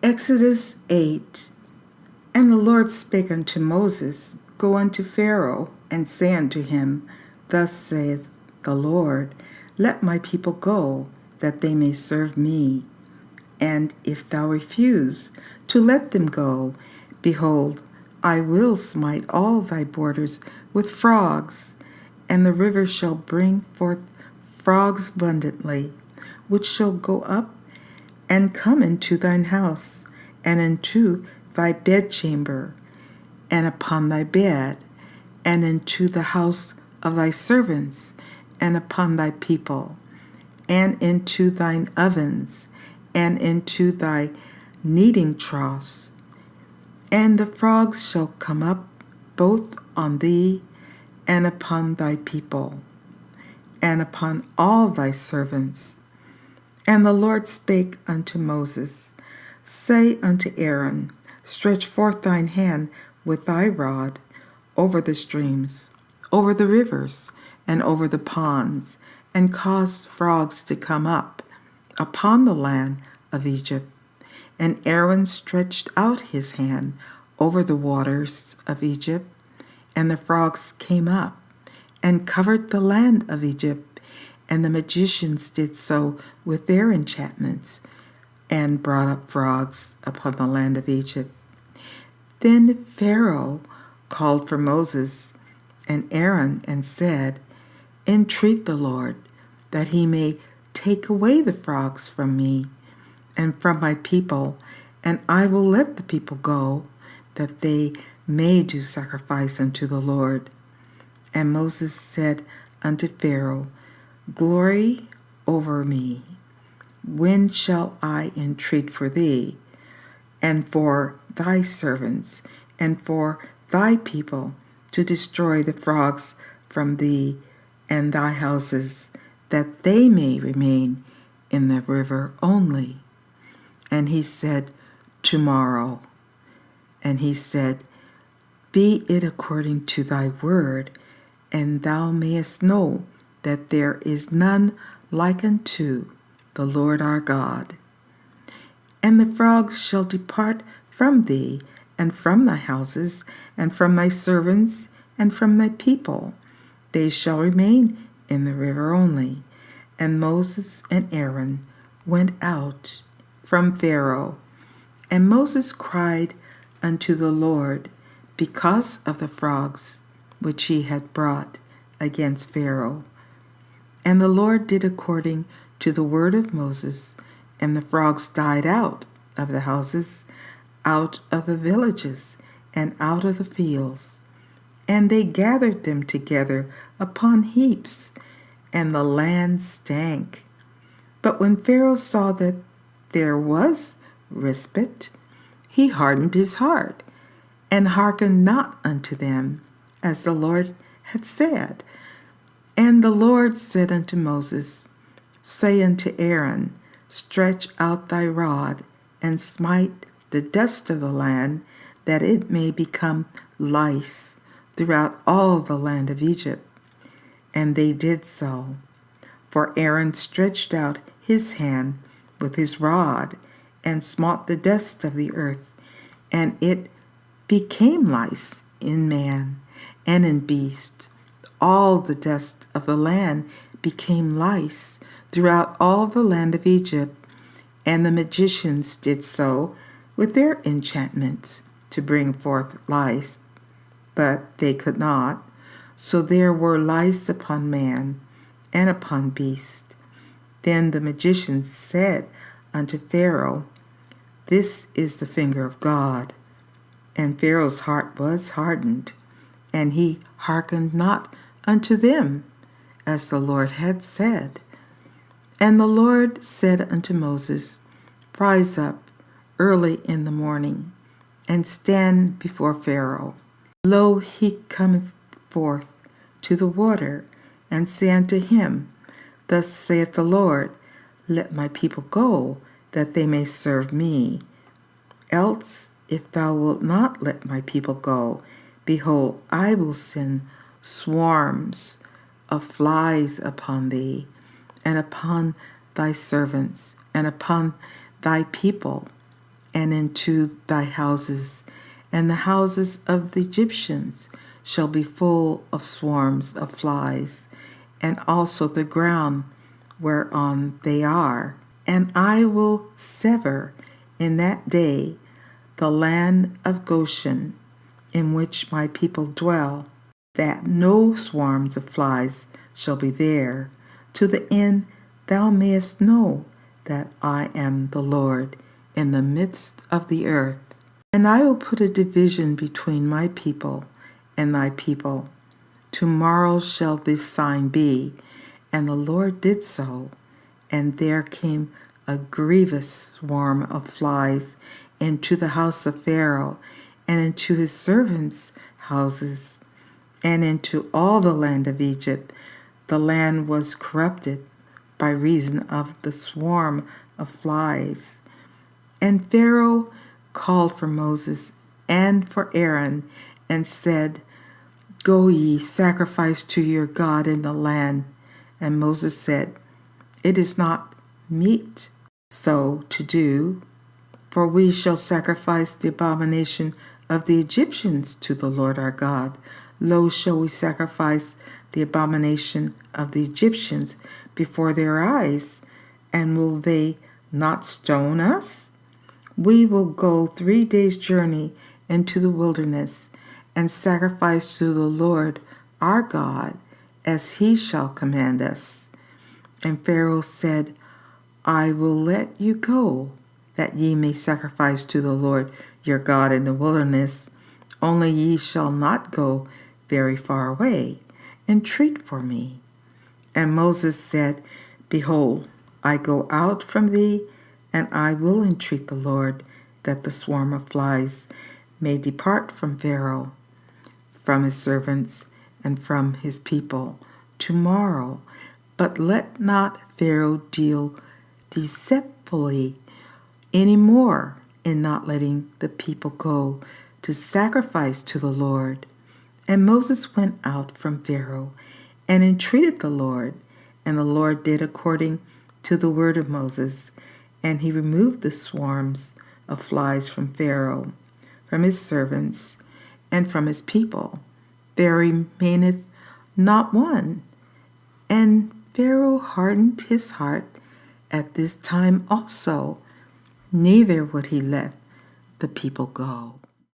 Exodus 8. And the Lord spake unto Moses, Go unto Pharaoh, and say unto him, Thus saith the Lord, Let my people go, that they may serve me. And if thou refuse to let them go, behold, I will smite all thy borders with frogs, and the river shall bring forth frogs abundantly, which shall go up and come into thine house, and into thy bedchamber, and upon thy bed, and into the house of thy servants, and upon thy people, and into thine ovens, and into thy kneading troughs. And the frogs shall come up both on thee, and upon thy people, and upon all thy servants. And the Lord spake unto Moses, Say unto Aaron, Stretch forth thine hand with thy rod over the streams, over the rivers, and over the ponds, and cause frogs to come up upon the land of Egypt. And Aaron stretched out his hand over the waters of Egypt, and the frogs came up and covered the land of Egypt. And the magicians did so with their enchantments, and brought up frogs upon the land of Egypt. Then Pharaoh called for Moses and Aaron, and said, Entreat the Lord, that he may take away the frogs from me and from my people, and I will let the people go, that they may do sacrifice unto the Lord. And Moses said unto Pharaoh, Glory over me. When shall I entreat for thee, and for thy servants, and for thy people, to destroy the frogs from thee and thy houses, that they may remain in the river only? And he said, Tomorrow. And he said, Be it according to thy word, and thou mayest know that there is none like unto the Lord our God. And the frogs shall depart from thee, and from thy houses, and from thy servants, and from thy people. They shall remain in the river only. And Moses and Aaron went out from Pharaoh. And Moses cried unto the Lord because of the frogs which he had brought against Pharaoh. And the Lord did according to the word of Moses, and the frogs died out of the houses, out of the villages, and out of the fields. And they gathered them together upon heaps, and the land stank. But when Pharaoh saw that there was respite, he hardened his heart, and hearkened not unto them, as the Lord had said. And the Lord said unto Moses, Say unto Aaron, Stretch out thy rod, and smite the dust of the land, that it may become lice throughout all the land of Egypt. And they did so. For Aaron stretched out his hand with his rod, and smote the dust of the earth, and it became lice in man and in beast. All the dust of the land became lice throughout all the land of Egypt, and the magicians did so with their enchantments to bring forth lice, but they could not. So there were lice upon man and upon beast. Then the magicians said unto Pharaoh, This is the finger of God. And Pharaoh's heart was hardened, and he hearkened not unto them, as the Lord had said. And the Lord said unto Moses, Rise up early in the morning, and stand before Pharaoh. Lo, he cometh forth to the water, and say unto him, Thus saith the Lord, Let my people go, that they may serve me. Else, if thou wilt not let my people go, behold, I will send swarms of flies upon thee, and upon thy servants, and upon thy people, and into thy houses, and the houses of the Egyptians shall be full of swarms of flies, and also the ground whereon they are. And I will sever in that day the land of Goshen, in which my people dwell, that no swarms of flies shall be there, to the end thou mayest know that I am the Lord in the midst of the earth. And I will put a division between my people and thy people. Tomorrow shall this sign be. And the Lord did so. And there came a grievous swarm of flies into the house of Pharaoh, and into his servants' houses, and into all the land of Egypt. The land was corrupted by reason of the swarm of flies. And Pharaoh called for Moses and for Aaron, and said, Go ye, sacrifice to your God in the land. And Moses said, It is not meet so to do, for we shall sacrifice the abomination of the Egyptians to the Lord our God. Lo, shall we sacrifice the abomination of the Egyptians before their eyes, and will they not stone us? We will go 3 days' journey into the wilderness, and sacrifice to the Lord our God, as he shall command us. And Pharaoh said, I will let you go, that ye may sacrifice to the Lord your God in the wilderness. Only ye shall not go very far away. Entreat for me. And Moses said, Behold, I go out from thee, and I will entreat the Lord, that the swarm of flies may depart from Pharaoh, from his servants, and from his people tomorrow. But let not Pharaoh deal deceitfully any more in not letting the people go to sacrifice to the Lord. And Moses went out from Pharaoh and entreated the Lord, and the Lord did according to the word of Moses, and he removed the swarms of flies from Pharaoh, from his servants, and from his people. There remaineth not one. And Pharaoh hardened his heart at this time also, neither would he let the people go.